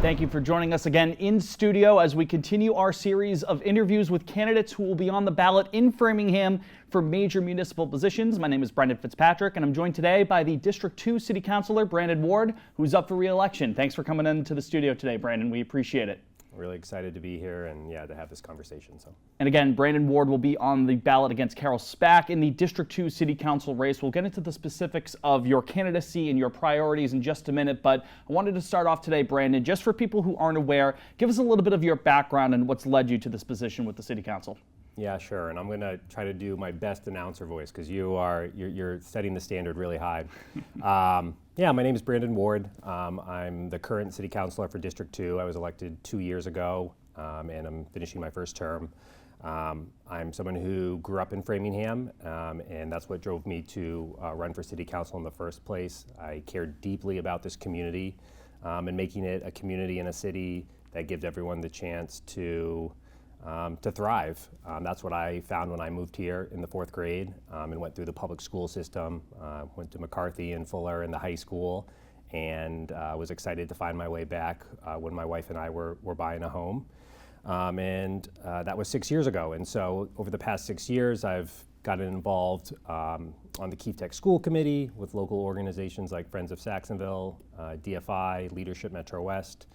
Thank you for joining us again in studio as we continue our series of interviews with candidates who will be on the ballot in Framingham for major municipal positions. My name is Brendan Fitzpatrick, and I'm joined today by the District 2 City Councilor, Brandon Ward, who's up for re-election. Thanks for coming into the studio today, Brandon. We appreciate it. Really excited to be here and to have this conversation. And again, Brandon Ward will be on the ballot against Carol Spack in the District 2 City Council race. We'll get into the specifics of your candidacy and your priorities in just a minute, but I wanted to start off today, Brandon, just for people who aren't aware, give us a little bit of your background and what's led you to this position with the City Council. Yeah, sure. And I'm going to try to do my best announcer voice because you're setting the standard really high. Yeah, my name is Brandon Ward. I'm the current City Councilor for District 2. I was elected 2 years ago, and I'm finishing my first term. I'm someone who grew up in Framingham, and that's what drove me to run for City Council in the first place. I care deeply about this community and making it a community and a city that gives everyone the chance to thrive. That's what I found when I moved here in the 4th grade and went through the public school system, went to McCarthy and Fuller and the high school, and was excited to find my way back when my wife and I were buying a home. That was 6 years ago. And so over the past 6 years, I've gotten involved on the Keefe Tech School Committee with local organizations like Friends of Saxonville, DFI, Leadership Metro West.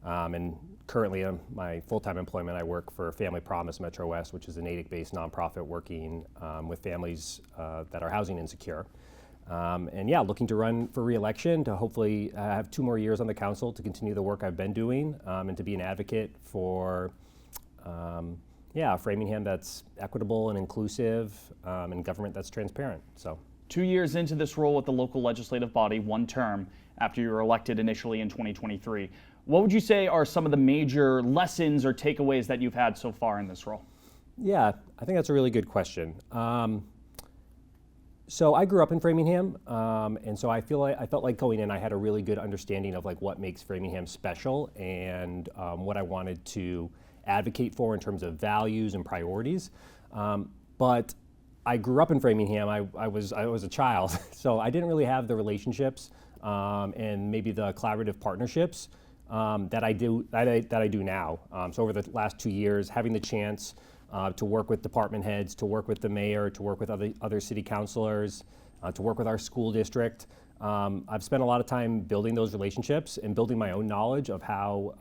And currently, my full-time employment, I work for Family Promise Metro West, which is a Natick-based nonprofit working with families that are housing insecure. Looking to run for re-election to hopefully have 2 more years on the council to continue the work I've been doing and to be an advocate for a Framingham that's equitable and inclusive and government that's transparent. So, 2 years into this role with the local legislative body, 1 term after you were elected initially in 2023. What would you say are some of the major lessons or takeaways that you've had so far in this role? Yeah, I think that's a really good question. So I grew up in Framingham, and so I felt like going in, I had a really good understanding of like what makes Framingham special and what I wanted to advocate for in terms of values and priorities. But I grew up in Framingham. I was a child, so I didn't really have the relationships and maybe the collaborative partnerships that I do now. So over the last 2 years, having the chance to work with department heads, to work with the mayor, to work with other city councilors, to work with our school district. I've spent a lot of time building those relationships and building my own knowledge of how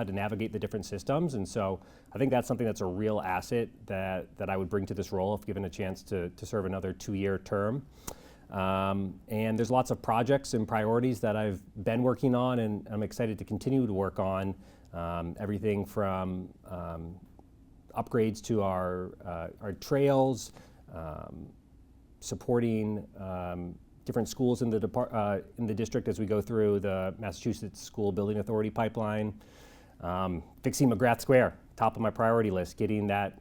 to navigate the different systems. And so I think that's something that's a real asset that I would bring to this role if given a chance to serve another 2-year term. And there's lots of projects and priorities that I've been working on and I'm excited to continue to work on. Everything from upgrades to our trails, supporting different schools in the district as we go through the Massachusetts School Building Authority pipeline, fixing McGrath Square, top of my priority list, getting that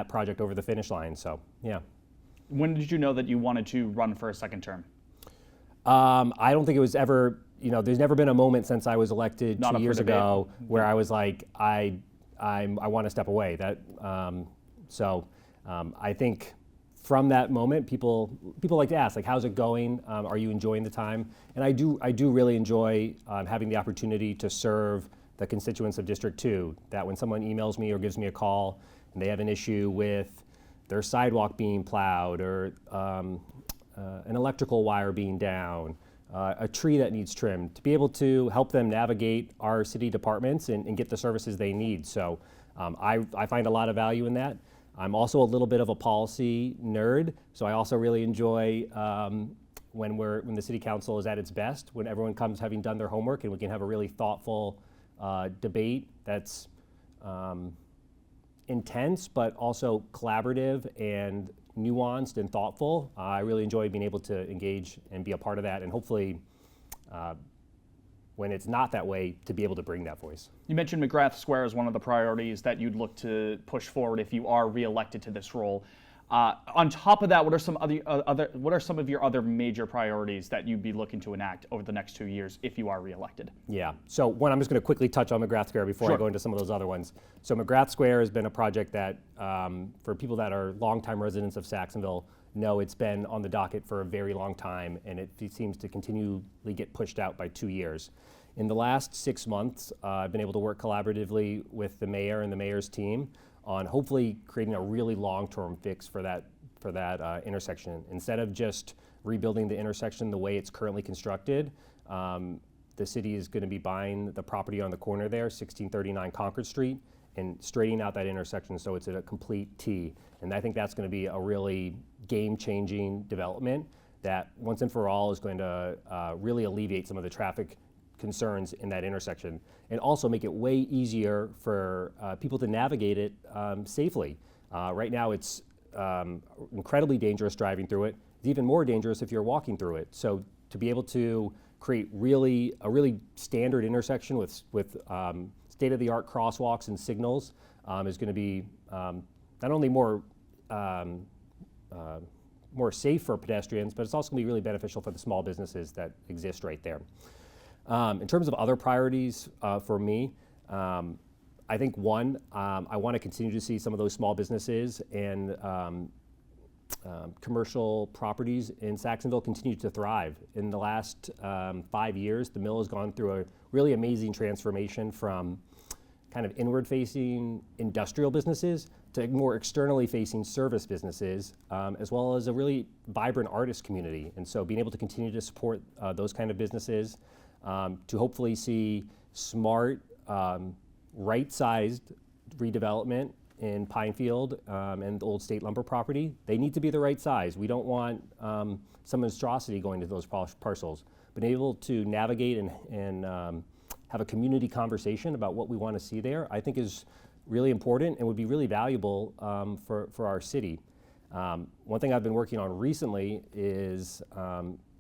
project over the finish line. So yeah. When did you know that you wanted to run for a 2nd term? I don't think it was ever. There's never been a moment since I was elected 2 years ago where I was like, I want to step away. I think from that moment, people like to ask, like, how's it going? Are you enjoying the time? And I do really enjoy having the opportunity to serve the constituents of District 2. That when someone emails me or gives me a call and they have an issue with their sidewalk being plowed or an electrical wire being down, a tree that needs trimmed, to be able to help them navigate our city departments and get the services they need. So I find a lot of value in that. I'm also a little bit of a policy nerd, so I also really enjoy when the city council is at its best, when everyone comes having done their homework and we can have a really thoughtful debate that's intense, but also collaborative and nuanced and thoughtful. I really enjoy being able to engage and be a part of that, and hopefully when it's not that way, to be able to bring that voice. You mentioned McGrath Square as one of the priorities that you'd look to push forward if you are re-elected to this role. On top of that, what are some of your other major priorities that you'd be looking to enact over the next 2 years if you are re-elected? Yeah, so one, I'm just going to quickly touch on McGrath Square before I go into some of those other ones. So McGrath Square has been a project that, for people that are longtime residents of Saxonville, know it's been on the docket for a very long time, and it seems to continually get pushed out by 2 years. In the last 6 months, I've been able to work collaboratively with the mayor and the mayor's team on hopefully creating a really long-term fix for that intersection. Instead of just rebuilding the intersection the way it's currently constructed, the city is going to be buying the property on the corner there, 1639 Concord Street, and straightening out that intersection so it's at a complete T. And I think that's going to be a really game-changing development that once and for all is going to really alleviate some of the traffic concerns in that intersection, and also make it way easier for people to navigate it safely. Right now it's incredibly dangerous driving through it. It's even more dangerous if you're walking through it. So to be able to create a really standard intersection with state-of-the-art crosswalks and signals is going to be not only more safe for pedestrians, but it's also going to be really beneficial for the small businesses that exist right there. In terms of other priorities for me, I think one, I want to continue to see some of those small businesses and commercial properties in Saxonville continue to thrive. In the last 5 years, the mill has gone through a really amazing transformation from kind of inward-facing industrial businesses to more externally facing service businesses, as well as a really vibrant artist community. And so being able to continue to support those kind of businesses, to hopefully see smart, right-sized redevelopment in Pinefield and the old state lumber property. They need to be the right size. We don't want some monstrosity going to those parcels. But able to navigate and have a community conversation about what we want to see there, I think is really important and would be really valuable for our city. One thing I've been working on recently is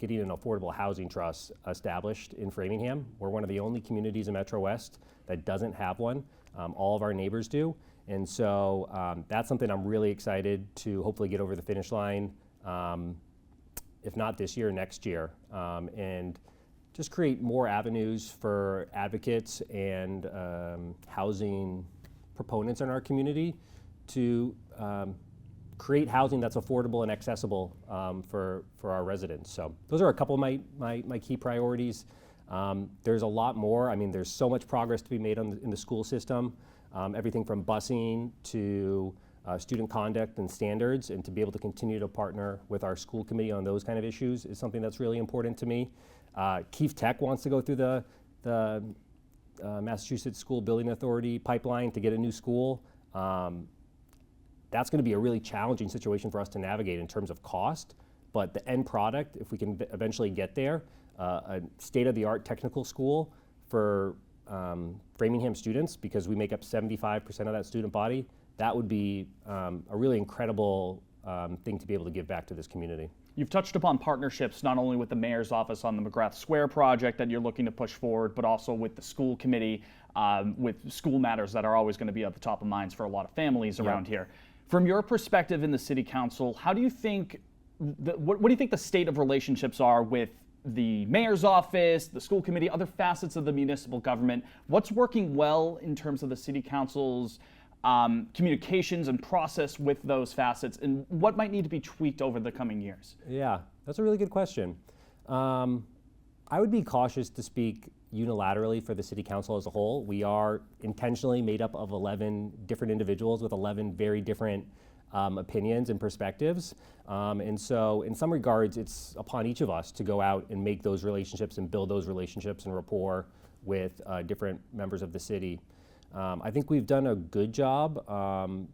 getting an affordable housing trust established in Framingham. We're one of the only communities in Metro West that doesn't have one. All of our neighbors do. And so that's something I'm really excited to hopefully get over the finish line, if not this year, next year, and just create more avenues for advocates and housing proponents in our community to create housing that's affordable and accessible for our residents. So those are a couple of my key priorities. There's a lot more. I mean, there's so much progress to be made in the school system. Everything from busing to student conduct and standards, and to be able to continue to partner with our school committee on those kind of issues is something that's really important to me. Keefe Tech wants to go through the Massachusetts School Building Authority pipeline to get a new school. That's going to be a really challenging situation for us to navigate in terms of cost, but the end product, if we can eventually get there, a state-of-the-art technical school for Framingham students, because we make up 75% of that student body, that would be a really incredible thing to be able to give back to this community. You've touched upon partnerships not only with the mayor's office on the McGrath Square project that you're looking to push forward, but also with the school committee, with school matters that are always going to be at the top of minds for a lot of families around here. From your perspective in the city council, how do you think, what do you think the state of relationships are with the mayor's office, the school committee, other facets of the municipal government? What's working well in terms of the city council's communications and process with those facets, and what might need to be tweaked over the coming years? Yeah, that's a really good question. I would be cautious to speak unilaterally for the city council as a whole. We are intentionally made up of 11 different individuals with 11 very different opinions and perspectives. And so in some regards, it's upon each of us to go out and make those relationships and build those relationships and rapport with different members of the city. I think we've done a good job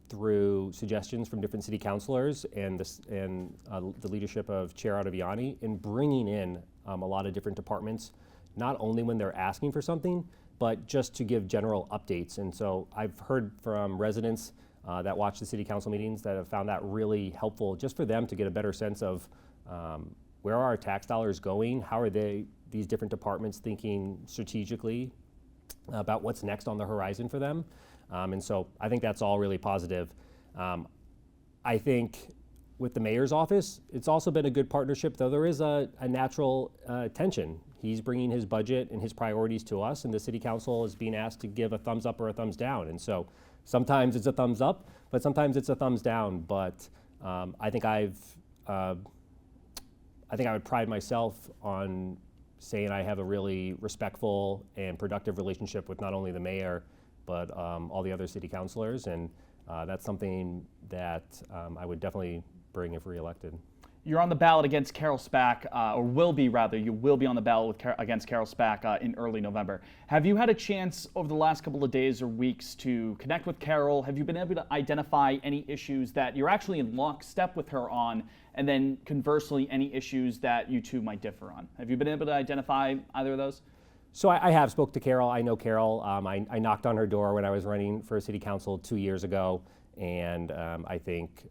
through suggestions from different city councilors and the leadership of Chair Ottaviani in bringing in a lot of different departments, not only when they're asking for something, but just to give general updates. And so I've heard from residents that watch the city council meetings that have found that really helpful, just for them to get a better sense of where are our tax dollars going, how are these different departments thinking strategically about what's next on the horizon for them. And so I think that's all really positive. I think with the mayor's office, it's also been a good partnership, though there is a natural tension. He's bringing his budget and his priorities to us, and the city council is being asked to give a thumbs up or a thumbs down. And so sometimes it's a thumbs up, but sometimes it's a thumbs down. But I think I would pride myself on saying I have a really respectful and productive relationship with not only the mayor, but all the other city councilors, and that's something that I would definitely bring if reelected. You're on the ballot against Carol Spack, or will be rather. You will be on the ballot against Carol Spack in early November. Have you had a chance over the last couple of days or weeks to connect with Carol? Have you been able to identify any issues that you're actually in lockstep with her on, and then conversely, any issues that you two might differ on? Have you been able to identify either of those? So I have spoke to Carol. I know Carol. I knocked on her door when I was running for city council 2 years ago, and I think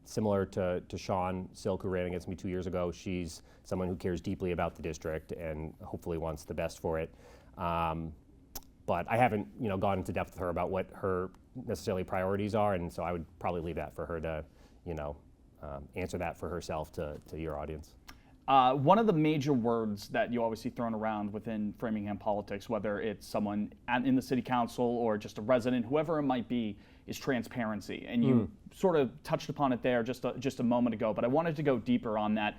similar to Sean Silk, who ran against me 2 years ago, she's someone who cares deeply about the district and hopefully wants the best for it. But I haven't, gone into depth with her about what her necessarily priorities are, and so I would probably leave that for her to, answer that for herself to your audience. One of the major words that you always see thrown around within Framingham politics, whether it's someone in the city council or just a resident, whoever it might be, is transparency. And you sort of touched upon it there just a moment ago, but I wanted to go deeper on that.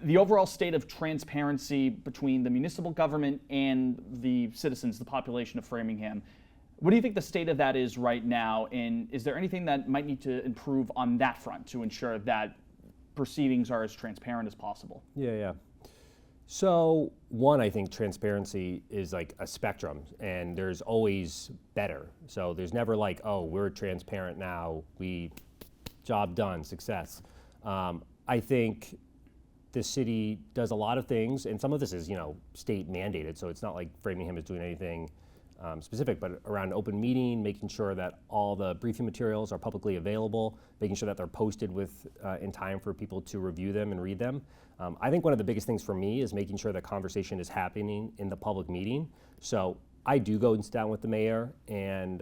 The overall state of transparency between the municipal government and the citizens, the population of Framingham. What do you think the state of that is right now? And is there anything that might need to improve on that front to ensure that proceedings are as transparent as possible? Yeah. So one, I think transparency is like a spectrum, and there's always better. So there's never like, oh, we're transparent now, job done, success. I think the city does a lot of things, and some of this is, state mandated, so it's not like Framingham is doing anything specific, but around open meeting, making sure that all the briefing materials are publicly available, making sure that they're posted in time for people to review them and read them. I think one of the biggest things for me is making sure that conversation is happening in the public meeting. So I do go and sit down with the mayor and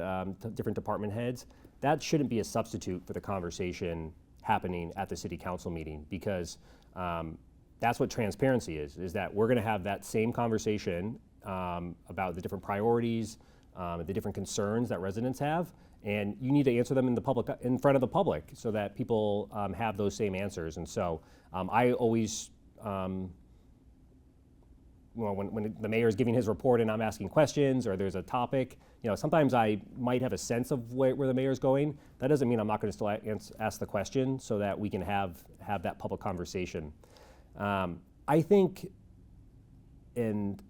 different department heads. That shouldn't be a substitute for the conversation happening at the city council meeting, because that's what transparency is that we're gonna have that same conversation about the different priorities, the different concerns that residents have, and you need to answer them in front of the public so that people have those same answers. And so I always, when the mayor is giving his report and I'm asking questions or there's a topic, sometimes I might have a sense of where the mayor's going. That doesn't mean I'm not going to still ask the question so that we can have that public conversation. I think, and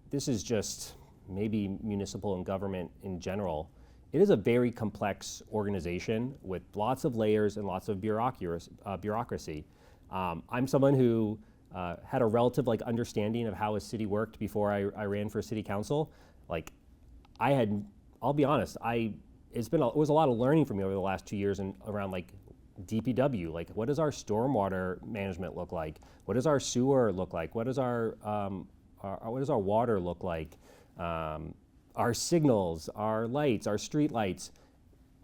this is just maybe municipal and government in general, it is a very complex organization with lots of layers and lots of bureaucracy. I'm someone who had a relative understanding of how a city worked before I ran for city council. I'll be honest, it was a lot of learning for me over the last 2 years around DPW. What does our stormwater management look like? What does our sewer look like? What does our water look like? Our signals, our lights, our street lights,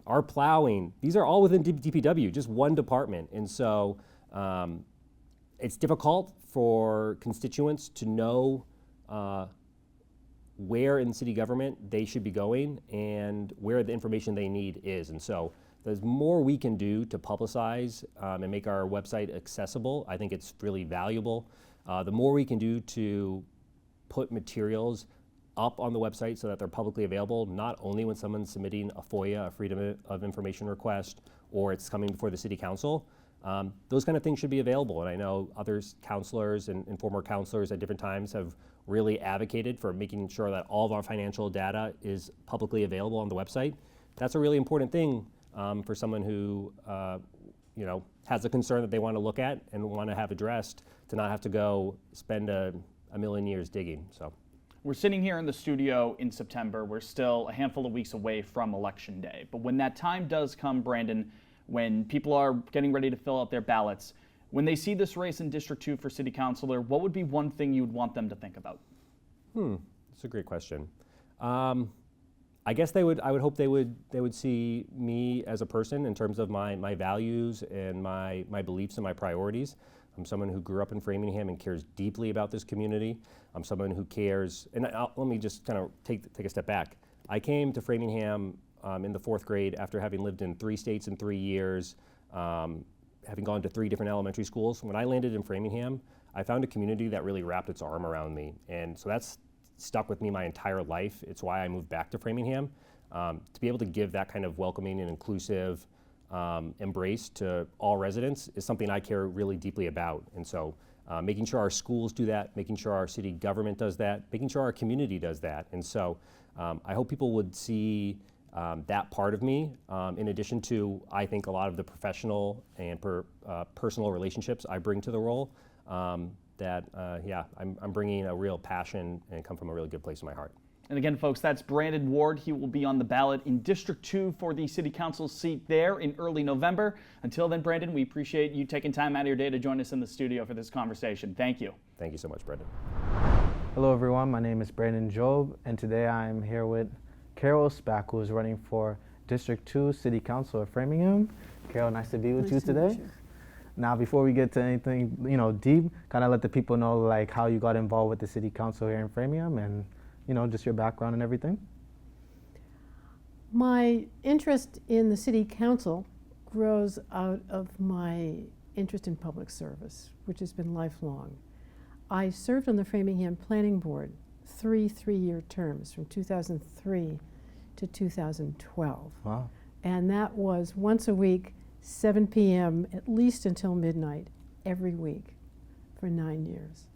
our plowing, these are all within DPW, just one department. And so it's difficult for constituents to know where in city government they should be going and where the information they need is. And so there's more we can do to publicize and make our website accessible. I think it's really valuable. The more we can do to put materials up on the website so that they're publicly available, not only when someone's submitting a FOIA, a Freedom of Information request, or it's coming before the city council. Those kind of things should be available. And I know other councilors and former councilors at different times have really advocated for making sure that all of our financial data is publicly available on the website. That's a really important thing for someone who has a concern that they want to look at and want to have addressed, to not have to go spend a million years digging. So we're sitting here in the studio in September. We're still a handful of weeks away from Election Day. But when that time does come, Brandon, when people are getting ready to fill out their ballots, when they see this race in District 2 for City Councilor, what would be one thing you would want them to think about? That's a great question. I guess I would hope they would see me as a person in terms of my values and my beliefs and my priorities. I'm someone who grew up in Framingham and cares deeply about this community. I'm someone who cares, and let me just kind of take a step back. I came to Framingham in the 4th grade after having lived in 3 states in 3 years, having gone to 3 different elementary schools, when I landed in Framingham, I found a community that really wrapped its arm around me. And so that's stuck with me my entire life. It's why I moved back to Framingham. To be able to give that kind of welcoming and inclusive embrace to all residents is something I care really deeply about. And so making sure our schools do that, making sure our city government does that, making sure our community does that. And so I hope people would see that part of me, in addition to, I think, a lot of the professional and personal relationships I bring to the role, I'm bringing a real passion and come from a really good place in my heart. And again, folks, that's Brandon Ward. He will be on the ballot in District 2 for the City Council seat there in early November. Until then, Brandon, we appreciate you taking time out of your day to join us in the studio for this conversation. Thank you. Thank you so much, Brendan. Hello everyone, my name is Brandon Job, and today I'm here with Carol Spack, who is running for District 2 City Council of Framingham. Carol, nice to be with you today. Now, before we get to anything, deep, kind of let the people know like how you got involved with the City Council here in Framingham, and just your background and everything. My interest in the City Council grows out of my interest in public service, which has been lifelong. I served on the Framingham Planning Board 3 3-year terms from 2003 to 2012. Wow. And that was once a week, 7 p.m., at least until midnight, every week for 9 years.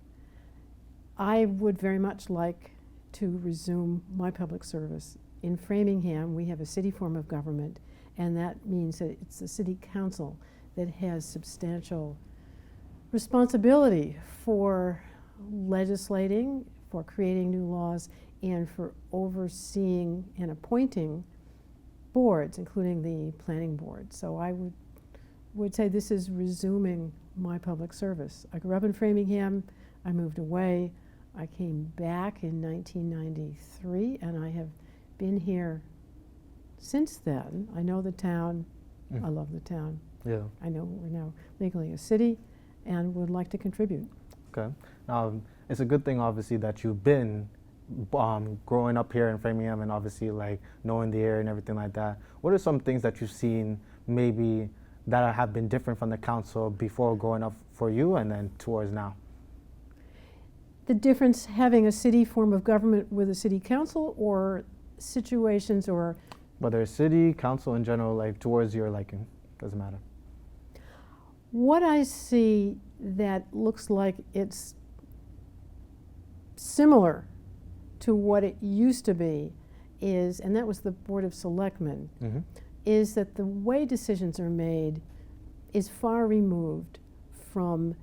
I would very much like to resume my public service. In Framingham, we have a city form of government, and that means that it's the City Council that has substantial responsibility for legislating, for creating new laws, and for overseeing and appointing boards, including the planning board. So I would say this is resuming my public service. I grew up in Framingham. I moved away. I came back in 1993, and I have been here since then. I know the town. I love the town. Yeah. I know we're now legally a city and would like to contribute. Okay. Now, it's a good thing, obviously, that you've been growing up here in Framingham and obviously like knowing the area and everything like that. What are some things that you've seen maybe that have been different from the council before growing up for you and then towards now? The difference having a city form of government with a city council, or situations, or whether it's city, council in general, like towards your liking, doesn't matter. What I see that looks like it's similar to what it used to be is, and that was the Board of Selectmen, is that the way decisions are made is far removed from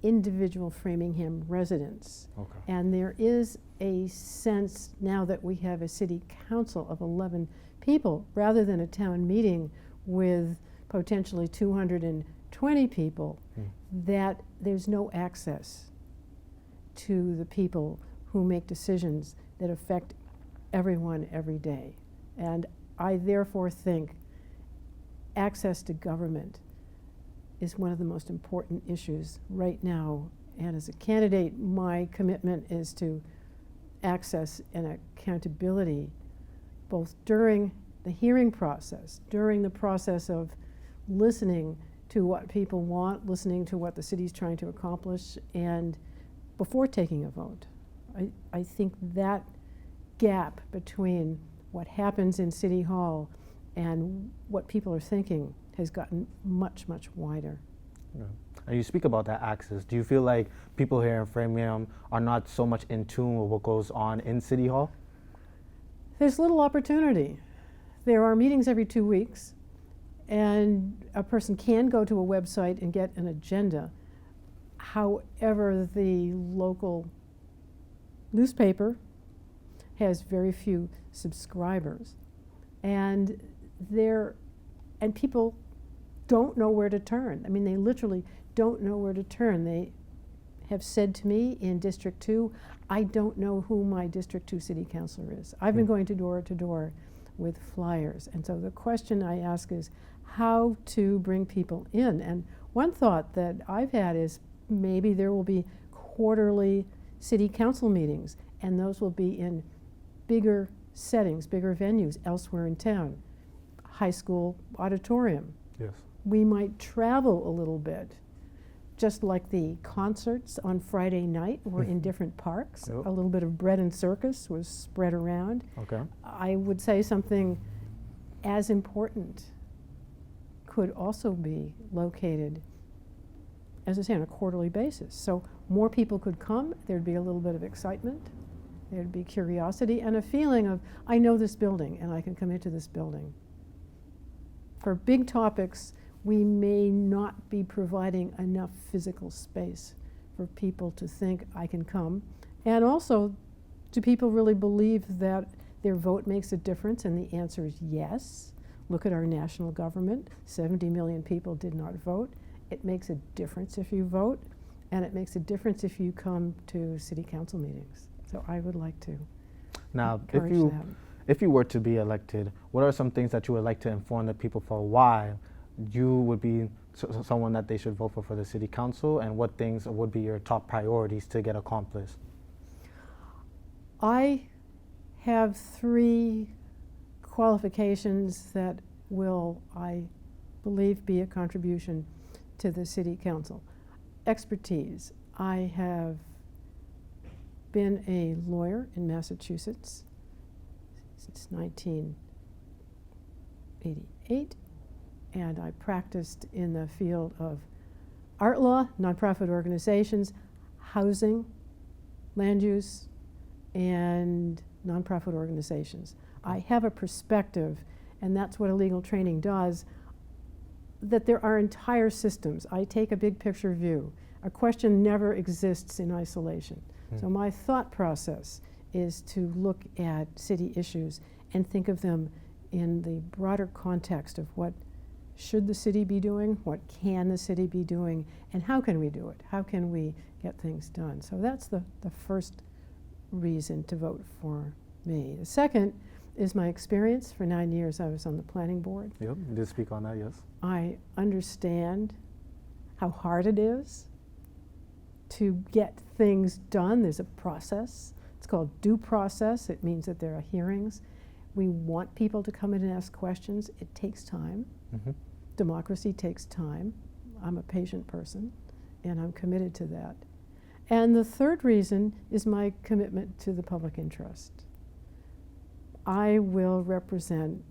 individual Framingham residents. Okay. And there is a sense now that we have a city council of 11 people rather than a town meeting with potentially 220 people, that there's no access to the people who make decisions that affect everyone every day. And I therefore think access to government is one of the most important issues right now. And as a candidate, my commitment is to access and accountability both during the hearing process, during the process of listening to what people want, listening to what the city's trying to accomplish, and before taking a vote. I think that gap between what happens in City Hall and what people are thinking has gotten much, much wider. Yeah. And you speak about that access. Do you feel like people here in Framingham are not so much in tune with what goes on in City Hall? There's little opportunity. There are meetings every 2 weeks, and a person can go to a website and get an agenda. However, the local newspaper has very few subscribers, and people don't know where to turn. I mean, they literally don't know where to turn. They have said to me in District 2, I don't know who my District 2 city councilor is. I've been going door to door with flyers. And so the question I ask is how to bring people in. And one thought that I've had is maybe there will be quarterly city council meetings, and those will be in bigger settings, bigger venues elsewhere in town. High school auditorium. Yes. We might travel a little bit, just like the concerts on Friday night were in different parks. Yep. A little bit of bread and circus was spread around. Okay. I would say something as important could also be located, as I say, on a quarterly basis. So more people could come, there'd be a little bit of excitement, there'd be curiosity and a feeling of, I know this building and I can come into this building. For big topics, we may not be providing enough physical space for people to think I can come. And also, do people really believe that their vote makes a difference? And the answer is yes. Look at our national government. 70 million people did not vote. It makes a difference if you vote, and it makes a difference if you come to city council meetings. So I would like to Now, encourage that. if you were to be elected, what are some things that you would like to inform the people for why you would be someone that they should vote for the city council, and what things would be your top priorities to get accomplished? I have 3 qualifications that will, I believe, be a contribution to the city council. Expertise. I have been a lawyer in Massachusetts since 1988, and I practiced in the field of art law, nonprofit organizations, housing, land use, and nonprofit organizations. I have a perspective, and that's what a legal training does, that there are entire systems. I take a big picture view. A question never exists in isolation. So my thought process is to look at city issues and think of them in the broader context of what should the city be doing, what can the city be doing, and how can we do it? How can we get things done? So that's the first reason to vote for me. The second is my experience. For 9 years I was on the planning board. Yep, you did speak on that, yes. I understand how hard it is to get things done. There's a process. It's called due process. It means that there are hearings. We want people to come in and ask questions. It takes time. Democracy takes time. I'm a patient person, and I'm committed to that. And the third reason is my commitment to the public interest. I will represent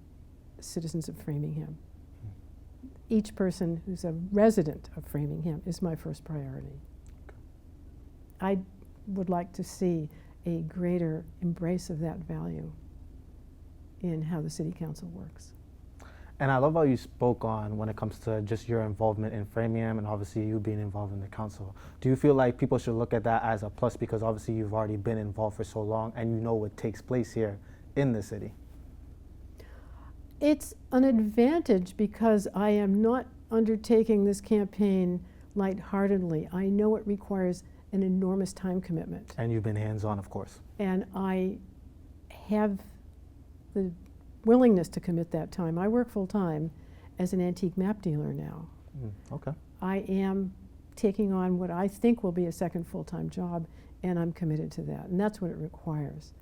citizens of Framingham. Each person who's a resident of Framingham is my first priority. I would like to see a greater embrace of that value in how the city council works. And I love how you spoke on when it comes to just your involvement in Framingham and obviously you being involved in the council. Do you feel like people should look at that as a plus because obviously you've already been involved for so long and you know what takes place here in the city? It's an advantage because I am not undertaking this campaign lightheartedly. I know it requires an enormous time commitment. And you've been hands-on, of course. And I have the willingness to commit that time. I work full-time as an antique map dealer now. Okay. I am taking on what I think will be a second full-time job, and I'm committed to that, and that's what it requires.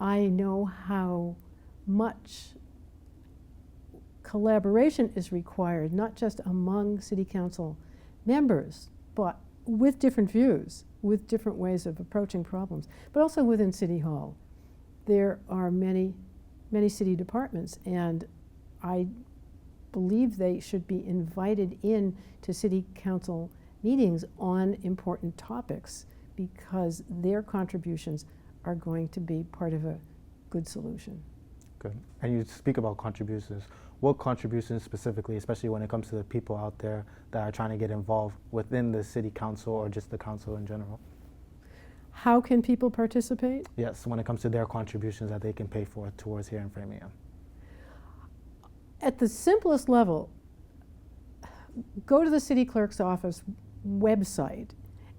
I know how much collaboration is required, not just among city council members, but with different views, with different ways of approaching problems, but also within City Hall. There are many city departments, and I believe they should be invited in to city council meetings on important topics because their contributions are going to be part of a good solution. Good. And you speak about contributions. What contributions specifically, especially when it comes to the people out there that are trying to get involved within the city council or just the council in general? How can people participate? Yes, when it comes to their contributions that they can pay for towards here in Framingham. At the simplest level, go to the city clerk's office website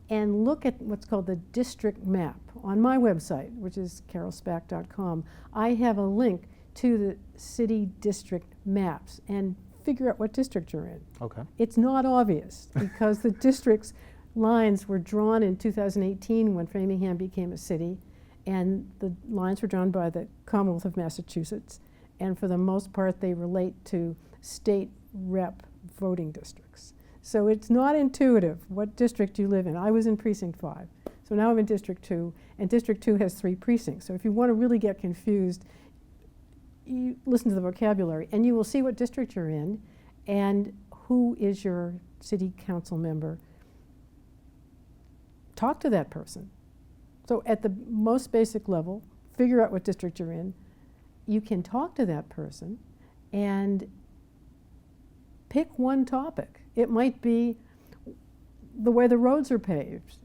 and look at what's called the district map. On my website, which is carolspack.com, I have a link to the city district maps and figure out what district you're in. Okay. It's not obvious because the district's lines were drawn in 2018 when Framingham became a city, and the lines were drawn by the Commonwealth of Massachusetts, and for the most part they relate to state rep voting districts. So it's not intuitive what district you live in. I was in precinct 5. So now I'm in District 2, and District 2 has 3 precincts. So if you want to really get confused, you listen to the vocabulary, and you will see what district you're in and who is your city council member. Talk to that person. So at the most basic level, figure out what district you're in. You can talk to that person and pick one topic. It might be the way the roads are paved.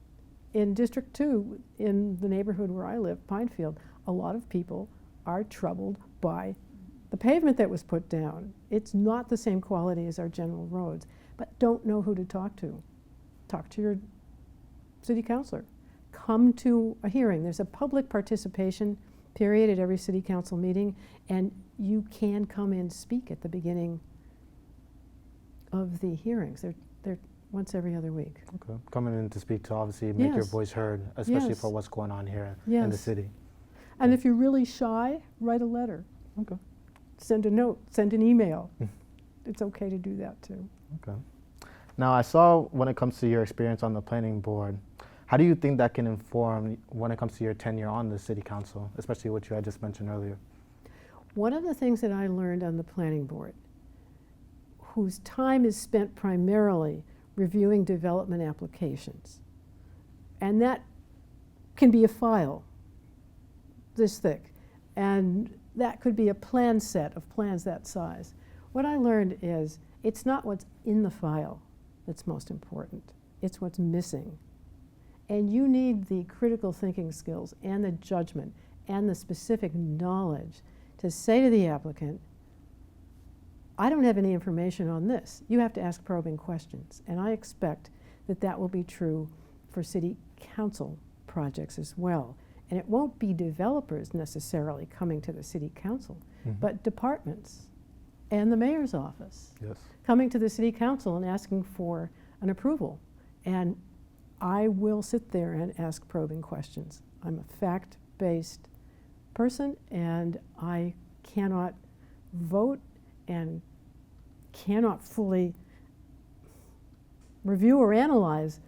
In District 2, in the neighborhood where I live, Pinefield, a lot of people are troubled by the pavement that was put down. It's not the same quality as our general roads, but don't know who to talk to. Talk to your city councilor. Come to a hearing. There's a public participation period at every city council meeting, and you can come and speak at the beginning of the hearings. They're once every other week. Okay. Coming in to speak to obviously make your Yes. voice heard, especially Yes. for what's going on here in the Yes. city. And if you're really shy, write a letter. Okay. Send a note, send an email. It's okay to do that too. Okay. Now, I saw when it comes to your experience on the planning board, how do you think that can inform when it comes to your tenure on the city council, especially what you had just mentioned earlier? One of the things that I learned on the planning board, whose time is spent primarily reviewing development applications, and that can be a file this thick, and that could be a plan set of plans that size. What I learned is it's not what's in the file that's most important, it's what's missing. And you need the critical thinking skills and the judgment and the specific knowledge to say to the applicant, I don't have any information on this. You have to ask probing questions. And I expect that that will be true for city council projects as well. And it won't be developers necessarily coming to the city council, but departments and the mayor's office Yes. coming to the city council and asking for an approval. And I will sit there and ask probing questions. I'm a fact-based person, and I cannot vote and cannot fully review or analyze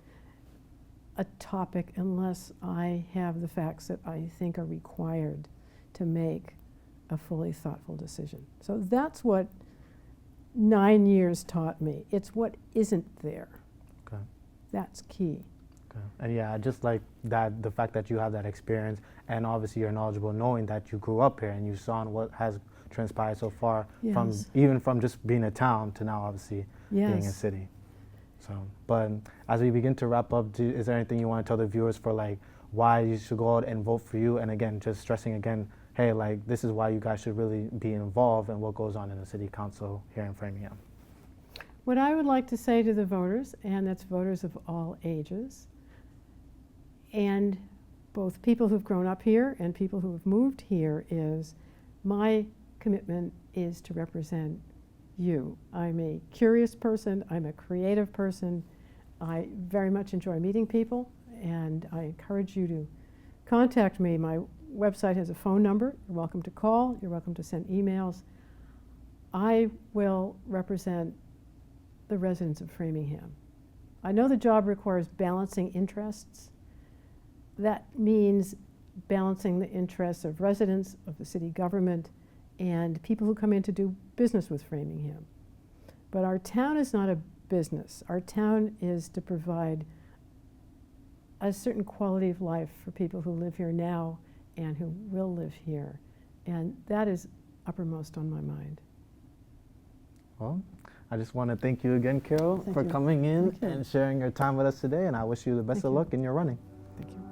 a topic unless I have the facts that I think are required to make a fully thoughtful decision. So that's what 9 years taught me. It's what isn't there. Okay. That's key. Okay. And yeah, just like that, the fact that you have that experience, and obviously you're knowledgeable, knowing that you grew up here and you saw what has transpired so far, from Yes. even from just being a town to now obviously being a Yes. city. So, but as we begin to wrap up, is there anything you want to tell the viewers for like why you should go out and vote for you? And again, just stressing again, hey, like this is why you guys should really be involved in what goes on in the city council here in Framingham. What I would like to say to the voters, and that's voters of all ages, and both people who've grown up here and people who have moved here, is my commitment is to represent you. I'm a curious person, I'm a creative person, I very much enjoy meeting people, and I encourage you to contact me. My website has a phone number. You're welcome to call, you're welcome to send emails. I will represent the residents of Framingham. I know the job requires balancing interests. That means balancing the interests of residents, of the city government, and people who come in to do business with Framingham. But our town is not a business. Our town is to provide a certain quality of life for people who live here now and who will live here. And that is uppermost on my mind. Well, I just want to thank you again, Carol, Thank for you. coming in Thank you. and sharing your time with us today, and I wish you the best Thank of you. luck in your running. Thank you.